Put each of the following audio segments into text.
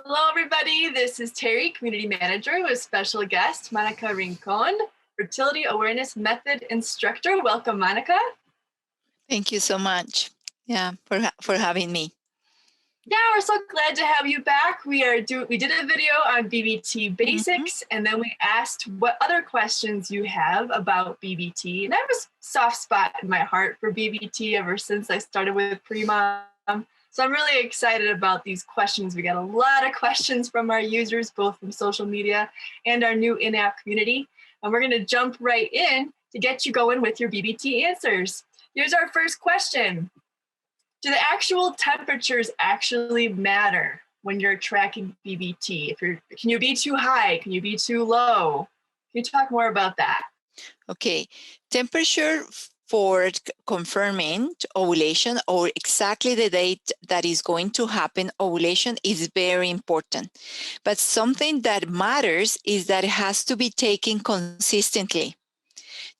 Hello, everybody. This is Terry, Community Manager, with special guest Monica Rincon, Fertility Awareness Method Instructor. Welcome, Monica. Thank you so much. Yeah, for having me. Yeah, we're so glad to have you back. We did a video on BBT basics, and then we asked what other questions you have about BBT. And I have a soft spot in my heart for BBT ever since I started with Premom. So I'm really excited about these questions. We got a lot of questions from our users, both from social media and our new in-app community. And we're going to jump right in to get you going with your BBT answers. Here's our first question. Do the actual temperatures actually matter when you're tracking BBT? Can you be too high? Can you be too low? Can you talk more about that? Okay, temperature for confirming ovulation or exactly the date that is going to happen ovulation is very important. But something that matters is that it has to be taken consistently.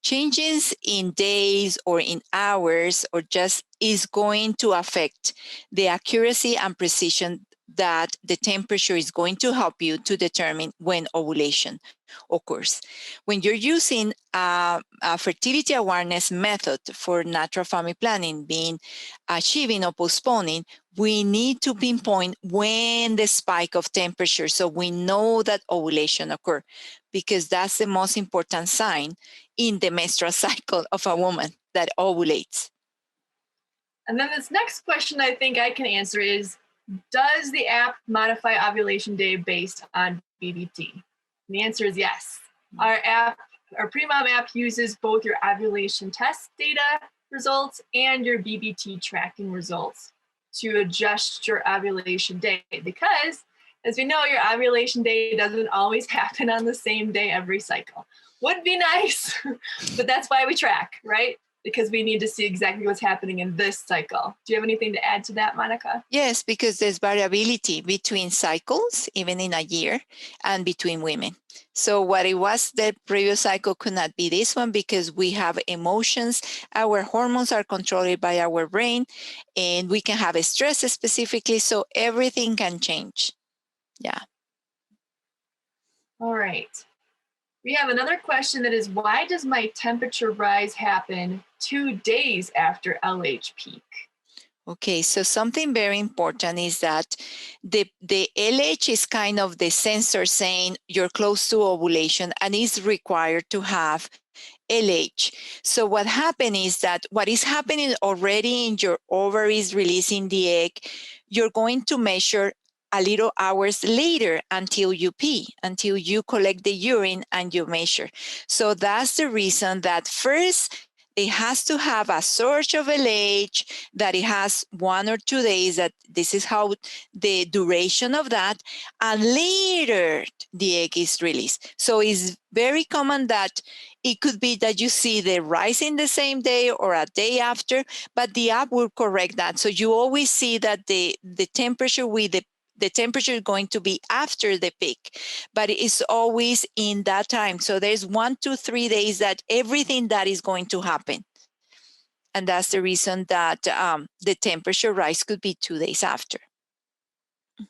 Changes in days or in hours or just is going to affect the accuracy and precision that the temperature is going to help you to determine when ovulation occurs. When you're using a fertility awareness method for natural family planning, being achieving or postponing, we need to pinpoint when the spike of temperature so we know that ovulation occurred, because that's the most important sign in the menstrual cycle of a woman that ovulates. And then this next question I think I can answer is, does the app modify ovulation day based on BBT? And the answer is yes. Our Premom app uses both your ovulation test data results and your BBT tracking results to adjust your ovulation day, because as we know, your ovulation day doesn't always happen on the same day every cycle. Would be nice, but that's why we track, right? Because we need to see exactly what's happening in this cycle. Do you have anything to add to that, Monica? Yes, because there's variability between cycles, even in a year, and between women. So what it was the previous cycle could not be this one, because we have emotions. Our hormones are controlled by our brain, and we can have a stress specifically, so everything can change. Yeah. All right. We have another question that is, why does my temperature rise happen 2 days after LH peak? Okay, so something very important is that the LH is kind of the sensor saying you're close to ovulation and is required to have LH. So what happened is that what is happening already in your ovaries releasing the egg, you're going to measure a little hours later until you pee, until you collect the urine and you measure. So that's the reason that first it has to have a surge of LH, that it has 1 or 2 days, that this is how the duration of that, and later the egg is released. So it's very common that it could be that you see the rise in the same day or a day after, but the app will correct that. So you always see that the temperature with the temperature is going to be after the peak, but it's always in that time. So there's 1 to 3 days that everything that is going to happen. And that's the reason that the temperature rise could be 2 days after.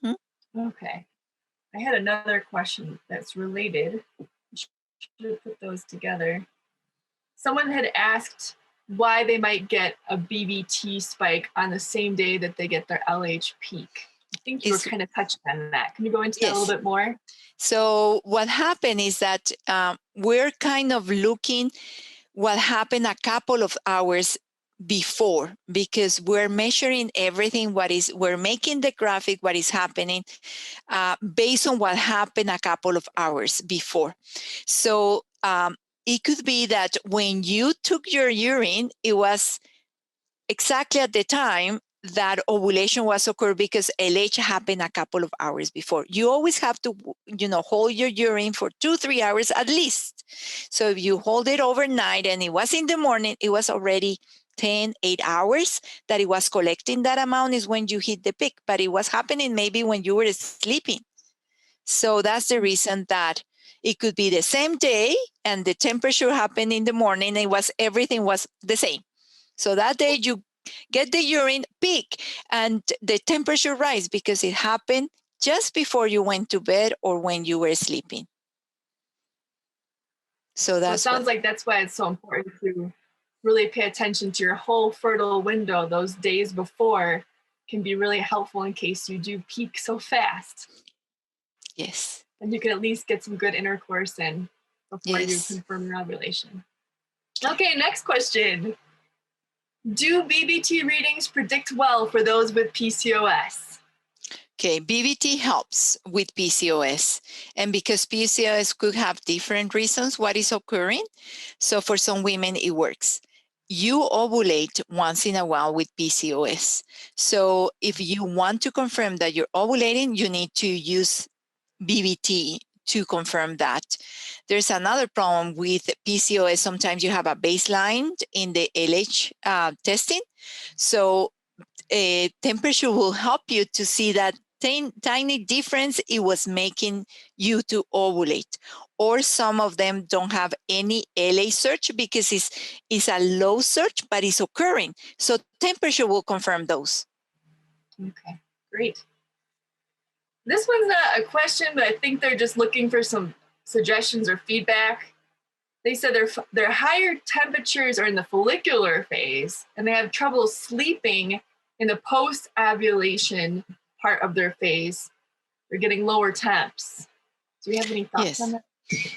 Okay. I had another question that's related. Should have put those together. Someone had asked why they might get a BBT spike on the same day that they get their LH peak. I think you were kind of touching on that. Can you go into that a little bit more? So what happened is that we're kind of looking what happened a couple of hours before, because we're measuring everything, we're making the graphic, what is happening based on what happened a couple of hours before. So it could be that when you took your urine, it was exactly at the time that ovulation was occurred, because LH happened a couple of hours before. You always have to, hold your urine for 2-3 hours at least. So if you hold it overnight and it was in the morning, it was already 8 hours that it was collecting that amount is when you hit the peak, but it was happening maybe when you were sleeping. So that's the reason that it could be the same day and the temperature happened in the morning, everything was the same. So that day you get the urine peak and the temperature rise because it happened just before you went to bed or when you were sleeping. So it sounds like that's why it's so important to really pay attention to your whole fertile window. Those days before can be really helpful in case you do peak so fast. Yes. And you can at least get some good intercourse in before you Yes. confirm your ovulation. Okay, next question. Do BBT readings predict well for those with PCOS? Okay, BBT helps with PCOS. And because PCOS could have different reasons what is occurring, so for some women it works. You ovulate once in a while with PCOS. So if you want to confirm that you're ovulating, you need to use BBT to confirm that. There's another problem with PCOS. Sometimes you have a baseline in the LH testing. So temperature will help you to see that tiny difference it was making you to ovulate. Or some of them don't have any LA search because it's a low search, but it's occurring. So temperature will confirm those. Okay, great. This one's not a question, but I think they're just looking for some suggestions or feedback. They said their higher temperatures are in the follicular phase, and they have trouble sleeping in the post-ovulation part of their phase. They're getting lower temps. Do you have any thoughts on that?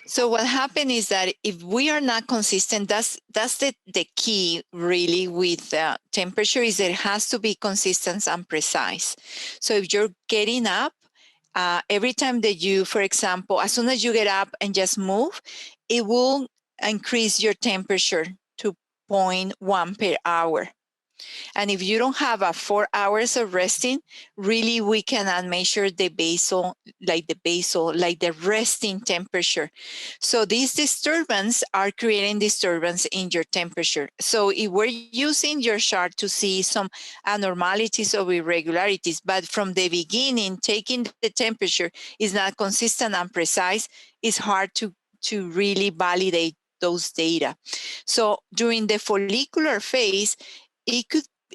So what happened is that if we are not consistent, that's the key really with temperature is that it has to be consistent and precise. So if you're getting up, every time that you, for example, as soon as you get up and just move, it will increase your temperature to 0.1 per hour. And if you don't have 4 hours of resting, really we cannot measure the basal, like the resting temperature. So these disturbances are creating disturbance in your temperature. So if we're using your chart to see some abnormalities or irregularities, but from the beginning, taking the temperature is not consistent and precise, it's hard to really validate those data. So during the follicular phase,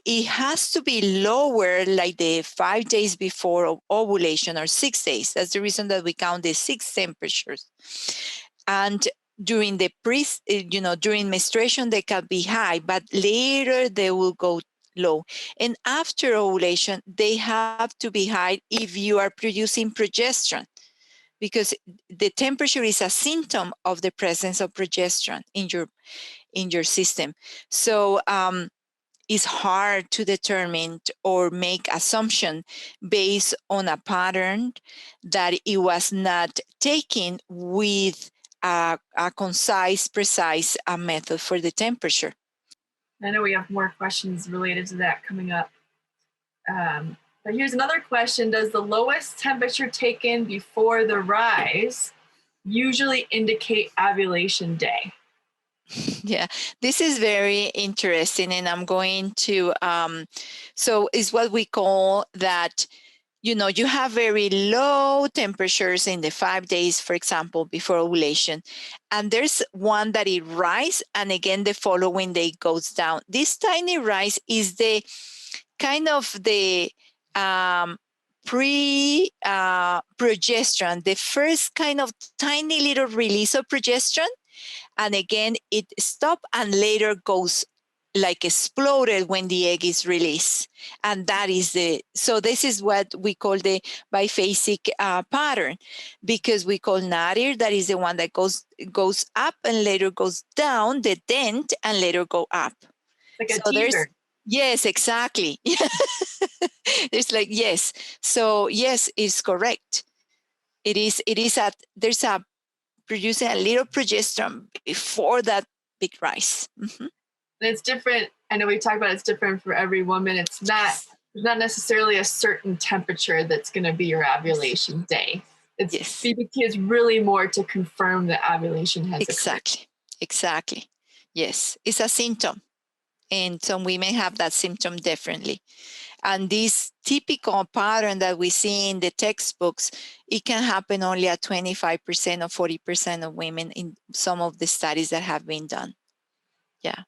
it has to be lower, like the 5 days before ovulation or 6 days. That's the reason that we count the 6 temperatures. And during the during menstruation, they can be high, but later they will go low. And after ovulation, they have to be high if you are producing progesterone, because the temperature is a symptom of the presence of progesterone in your system. So it's hard to determine or make assumption based on a pattern that it was not taken with a concise, precise method for the temperature. I know we have more questions related to that coming up. But here's another question. Does the lowest temperature taken before the rise usually indicate ovulation day? Yeah, this is very interesting, and I'm going to, so it's what we call that, you have very low temperatures in the 5 days, for example, before ovulation, and there's one that it rises, and again, the following day goes down. This tiny rise is the kind of the progesterone, the first kind of tiny little release of progesterone. And again, it stops and later goes like exploded when the egg is released. And that is so this is what we call the biphasic pattern, because we call nadir, that is the one that goes up and later goes down, the dent, and later go up. Like a teaser. Yes, exactly. It's like, yes. So yes, it's correct. There's a producing a little progesterone before that big rise. Mm-hmm. It's different. I know we talked about it's different for every woman. It's not necessarily a certain temperature that's going to be your ovulation day. BBT is really more to confirm that ovulation has occurred. Exactly. Yes, it's a symptom. And some women have that symptom differently. And this typical pattern that we see in the textbooks, it can happen only at 25% or 40% of women in some of the studies that have been done. Yeah.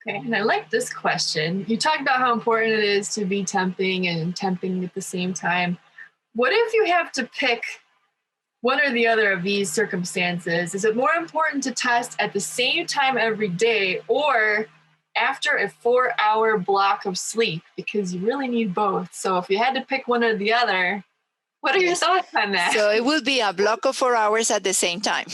Okay, and I like this question. You talked about how important it is to be temping and temping at the same time. what if you have to pick one or the other of these circumstances? Is it more important to test at the same time every day or after a 4-hour block of sleep? Because you really need both. So if you had to pick one or the other, what are your thoughts on that? So it will be a block of 4 hours at the same time.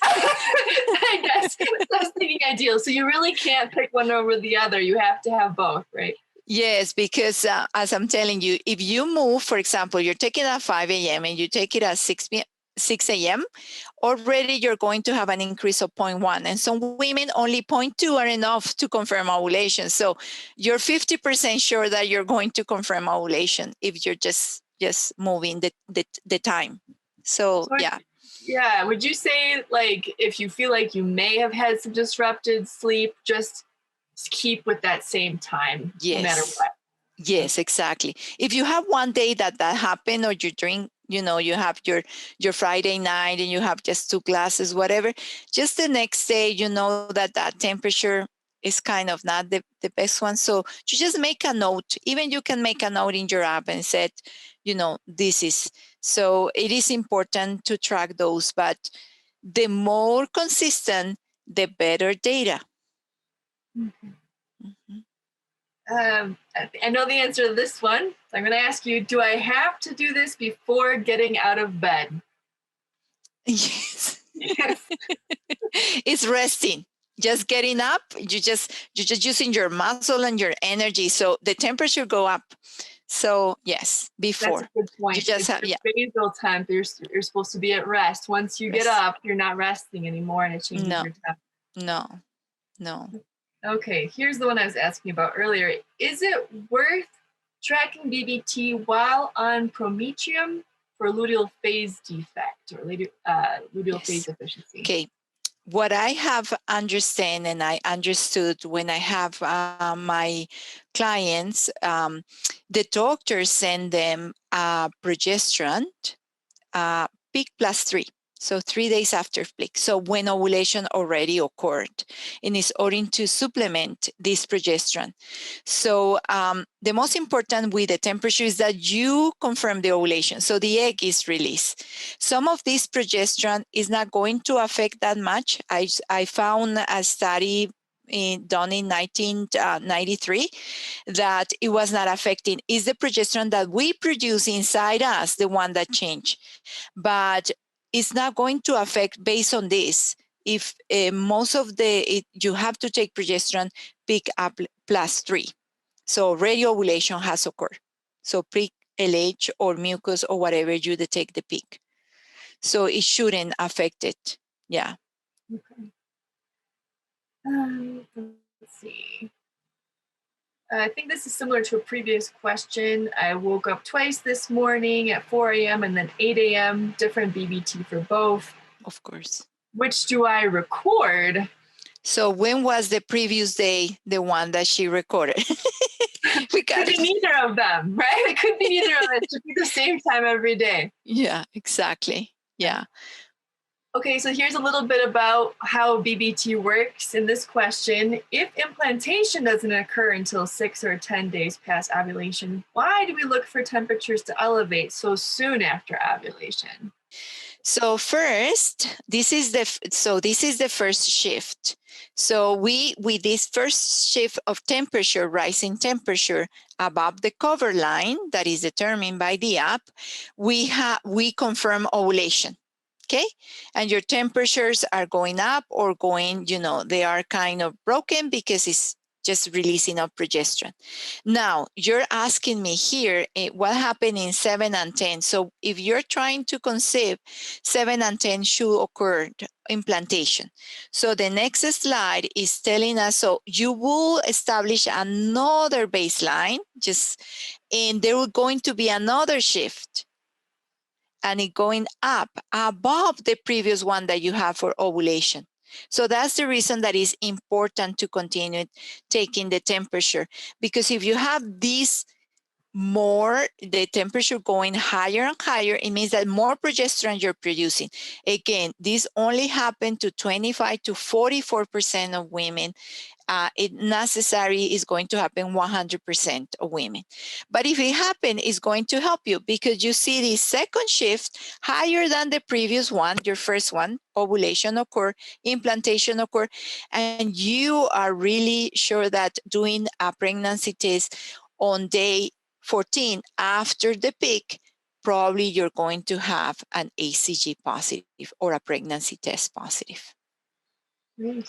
I guess that's thinking ideal. So you really can't pick one over the other. You have to have both, right? Yes, because as I'm telling you, if you move, for example, you're taking it at 5 a.m. and you take it at 6 a.m., already you're going to have an increase of 0.1. And some women, only 0.2 are enough to confirm ovulation. So you're 50% sure that you're going to confirm ovulation if you're just moving the time. So yeah. Yeah. Would you say, like, if you feel like you may have had some disrupted sleep, just keep with that same time, no matter what? Yes, exactly. If you have one day that happened, or you drink, you have your Friday night and you have just 2 glasses, whatever, just the next day, that temperature is kind of not the best one. So you just make a note. Even you can make a note in your app and said, this is. So it is important to track those, but the more consistent, the better data. Mm-hmm. Mm-hmm. I know the answer to this one. So I'm going to ask you, do I have to do this before getting out of bed? Yes. It's resting. Just getting up, you're just using your muscle and your energy. So the temperature go up. So yes, before. That's a good point. You just have, basal temp, you're supposed to be at rest. Once you get up, you're not resting anymore, and it changes your temp. No. Okay, here's the one I was asking about earlier. Is it worth tracking BBT while on prometrium for luteal phase defect or luteal phase deficiency? Okay. What I have understand and I understood when I have my clients, the doctors send them progesterone, peak +3. So 3 days after peak. So when ovulation already occurred, and it's ordered to supplement this progesterone. So the most important with the temperature is that you confirm the ovulation. So the egg is released. Some of this progesterone is not going to affect that much. I found a study done in 1993 that it was not affecting. Is the progesterone that we produce inside us the one that changed? But it's not going to affect based on this. If most of you have to take progesterone peak up +3. So already ovulation has occurred. So pre-LH or mucus or whatever, you detect the peak. So it shouldn't affect it. Yeah. Okay. Let's see. I think this is similar to a previous question. I woke up twice this morning at 4 a.m. and then 8 a.m., different BBT for both. Of course. Which do I record? So when was the previous day the one that she recorded? It could be neither of them, right? It could be neither of them. It should be the same time every day. Yeah, exactly. Yeah. Okay, so here's a little bit about how BBT works in this question. If implantation doesn't occur until 6 or 10 days past ovulation, why do we look for temperatures to elevate so soon after ovulation? So first, this is the first shift. So with this first shift of temperature, rising temperature above the cover line that is determined by the app, we confirm ovulation. Okay, and your temperatures are going up or going, they are kind of broken because it's just releasing of progesterone. Now, you're asking me here, what happened in 7 and 10? So if you're trying to conceive, 7 and 10 should occur implantation. So the next slide is telling us, so you will establish another baseline, and there will going to be another shift, and it going up above the previous one that you have for ovulation. So that's the reason that it's important to continue taking the temperature, because if you have this more the temperature going higher and higher, it means that more progesterone you're producing. Again, this only happened to 25 to 44% of women. It necessary is going to happen 100% of women. But if it happens, it's going to help you because you see the second shift higher than the previous one, your first one, ovulation occur, implantation occur, and you are really sure that doing a pregnancy test on day 14 after the peak, probably you're going to have an ACG positive or a pregnancy test positive. Great.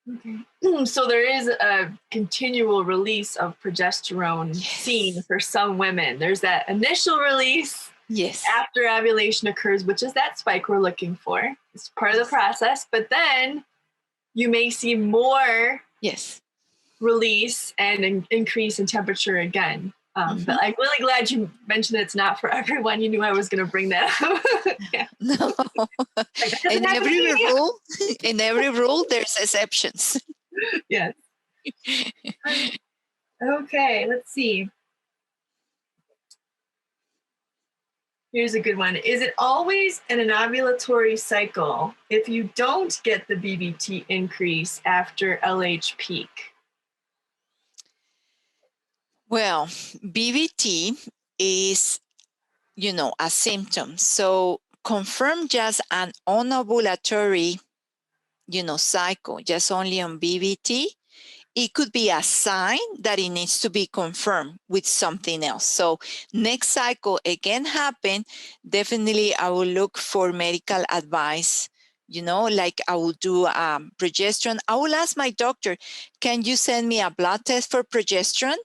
Okay. So there is a continual release of progesterone seen for some women. There's that initial release after ovulation occurs, which is that spike we're looking for. It's part of the process, but then you may see more release and an increase in temperature again. But I'm really glad you mentioned it's not for everyone. You knew I was going to bring that up. No. In every rule, there's exceptions. Yes. Okay, let's see. Here's a good one. Is it always an ovulatory cycle if you don't get the BBT increase after LH peak? Well, BBT is, a symptom. So confirm just an anovulatory, cycle, just only on BBT. It could be a sign that it needs to be confirmed with something else. So next cycle again happen, definitely I will look for medical advice. Like I will do progesterone. I will ask my doctor, can you send me a blood test for progesterone?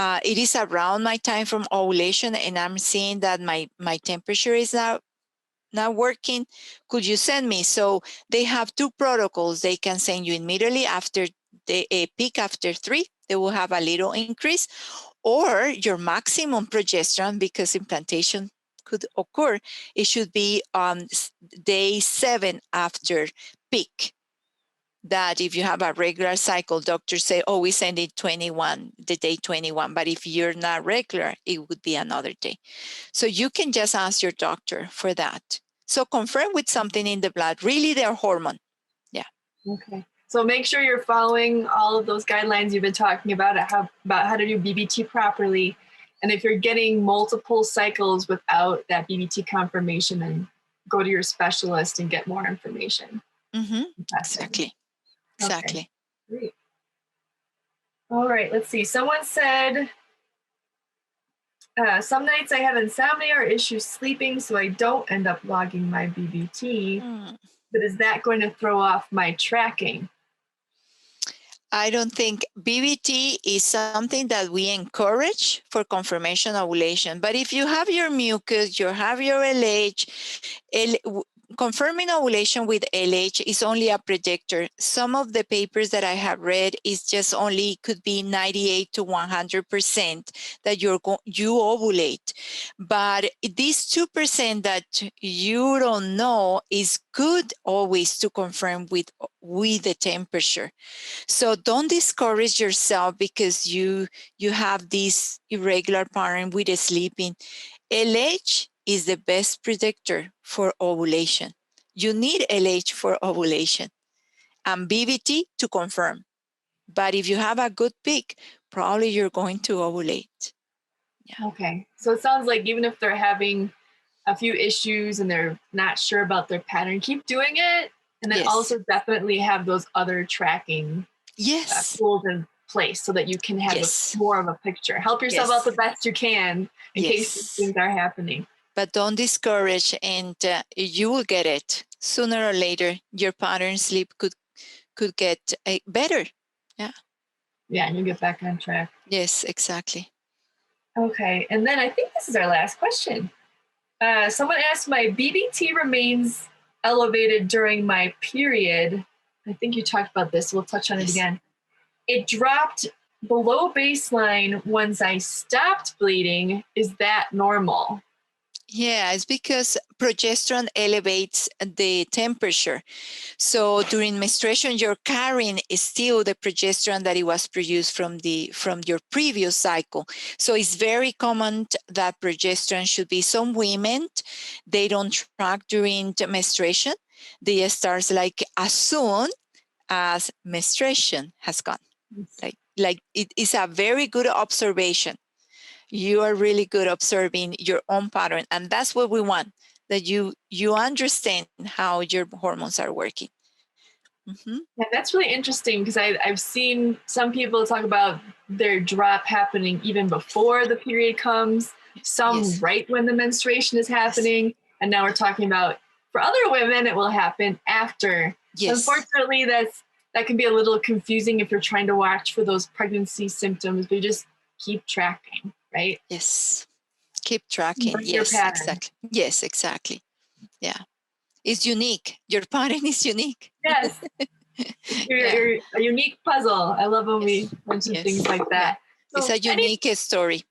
It is around my time from ovulation and I'm seeing that my temperature is not working. Could you send me? So they have two protocols. They can send you immediately after the peak after 3, they will have a little increase, or your maximum progesterone, because implantation could occur, it should be on day 7 after peak. That if you have a regular cycle, doctors say, oh, we send it the day 21. But if you're not regular, it would be another day. So you can just ask your doctor for that. So confirm with something in the blood, really their hormone. Yeah. Okay. So make sure you're following all of those guidelines you've been talking about how to do BBT properly. And if you're getting multiple cycles without that BBT confirmation, then go to your specialist and get more information. Exactly. Okay. Great. All right, let's see. Someone said, some nights I have insomnia or issues sleeping, so I don't end up logging my BBT. But is that going to throw off my tracking? I don't think BBT is something that we encourage for confirmation ovulation. But if you have your mucus, you have your LH, confirming ovulation with LH is only a predictor. Some of the papers that I have read is just only could be 98 to 100% that you ovulate. But these 2% that you don't know is good always to confirm with the temperature. So don't discourage yourself because you have this irregular pattern with the sleeping. LH is the best predictor for ovulation. You need LH for ovulation and BBT to confirm. But if you have a good peak, probably you're going to ovulate. Yeah. Okay. So it sounds like even if they're having a few issues and they're not sure about their pattern, keep doing it. And then also definitely have those other tracking tools in place so that you can have more of a picture. Help yourself out the best you can in case these things are happening. But don't discourage, and you will get it. Sooner or later, your pattern sleep could get better. Yeah. Yeah, and you get back on track. Yes, exactly. Okay, and then I think this is our last question. Someone asked, my BBT remains elevated during my period. I think you talked about this. We'll touch on it again. It dropped below baseline once I stopped bleeding. Is that normal? Yeah, it's because progesterone elevates the temperature. So during menstruation, you're carrying still the progesterone that it was produced from your previous cycle. So it's very common that progesterone should be. Some women, they don't track during the menstruation. They start like as soon as menstruation has gone. Like it is a very good observation. You are really good observing your own pattern, and that's what we want, that you understand how your hormones are working. Yeah, that's really interesting because I've seen some people talk about their drop happening even before the period comes, some right when the menstruation is happening, and now we're talking about for other women it will happen after. Unfortunately, that can be a little confusing if you're trying to watch for those pregnancy symptoms, but you just keep tracking, right? Yes, keep tracking. What's Yes, your pattern? exactly. Yes, exactly. Yeah, it's unique. Your pattern is unique. Yes. You're a unique puzzle. I love when we mention things like that. Yeah. So it's a unique story.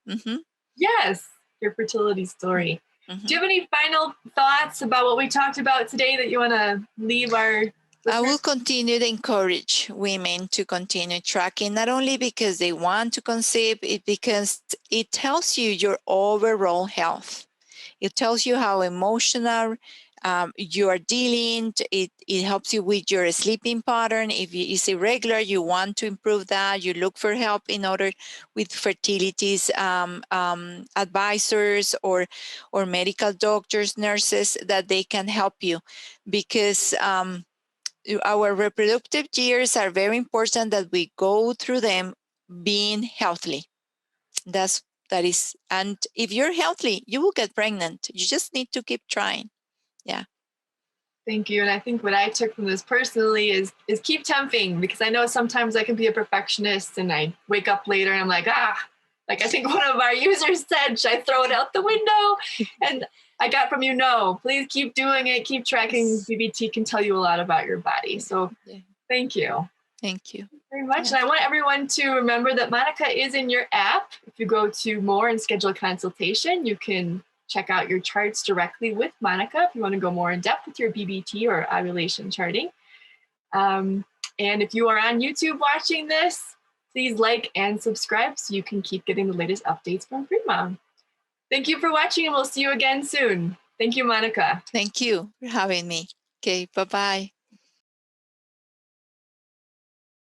Yes, your fertility story. Do you have any final thoughts about what we talked about today that you want to leave our listeners? I will continue to encourage women to continue tracking, not only because they want to conceive, it because it tells you your overall health. It tells you how emotional you are dealing. It helps you with your sleeping pattern. If it's irregular, you want to improve that. You look for help in order with fertilities advisors or medical doctors, nurses, that they can help you, because our reproductive years are very important, that we go through them being healthy. That is, and if you're healthy, you will get pregnant. You just need to keep trying. Yeah. Thank you. And I think what I took from this personally is keep temping, because I know sometimes I can be a perfectionist and I wake up later and I'm like, like I think one of our users said, should I throw it out the window? And I got from you, no, please keep doing it. Keep tracking. BBT can tell you a lot about your body. So thank you. Thank you very much. And I want everyone to remember that Monica is in your app. If you go to more and schedule a consultation, you can check out your charts directly with Monica if you want to go more in depth with your BBT or ovulation charting. And if you are on YouTube watching this, please like and subscribe so you can keep getting the latest updates from Premom. Thank you for watching, and we'll see you again soon. Thank you, Monica. Thank you for having me. Okay, bye-bye.